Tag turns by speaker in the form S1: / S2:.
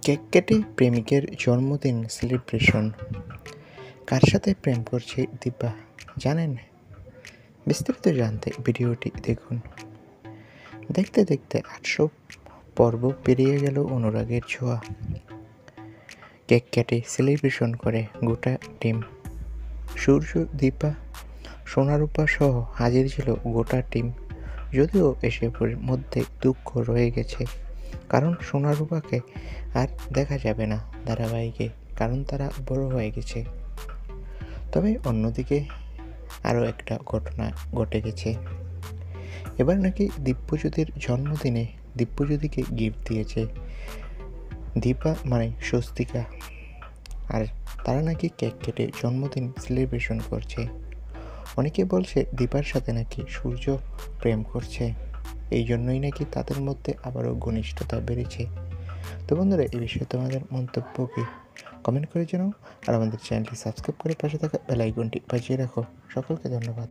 S1: Cake কেটে প্রেমিকের জন্মদিন সেলিব্রেশন। কার সাথে প্রেম করছে দীপা জানেন? বিস্তারিত জানতে ভিডিওটি দেখুন। দেখতে দেখতে 800 পর্ব পেরিয়ে গেল অনুরাগের ছোঁয়া। কেক কেটে সেলিব্রেশন করে গোটা টিম। সূর্য, দীপা, সোনারূপা সহ হাজির ছিল গোটা টিম। যদিও এসবের মধ্যে দুঃখ রয়ে গেছে, কারণ সোনারূপাকে আর দেখা যাবে না ধারাবাহিকে, কারণ তারা বড় হয়ে গেছে। তবে অন্যদিকে আরও একটা ঘটনা ঘটে গেছে। এবার নাকি দিব্যজ্যোতির জন্মদিনে দিব্যজ্যোতিকে গিফট দিয়েছে দীপা মানে স্বস্তিকা, আর তারা নাকি কেক কেটে জন্মদিন সেলিব্রেশন করছে। অনেকে বলছে দীপার সাথে নাকি সূর্য প্রেম করছে, এই জন্যই নাকি তাদের মধ্যে আবারও ঘনিষ্ঠতা বেড়েছে। তো বন্ধুরা, এই বিষয়ে তোমাদের মন্তব্য কি কমেন্ট করে জানাও, আর আমাদের চ্যানেলটি সাবস্ক্রাইব করে পাশে থাকা বেল আইকনটি বাজিয়ে রাখো। সকলকে ধন্যবাদ।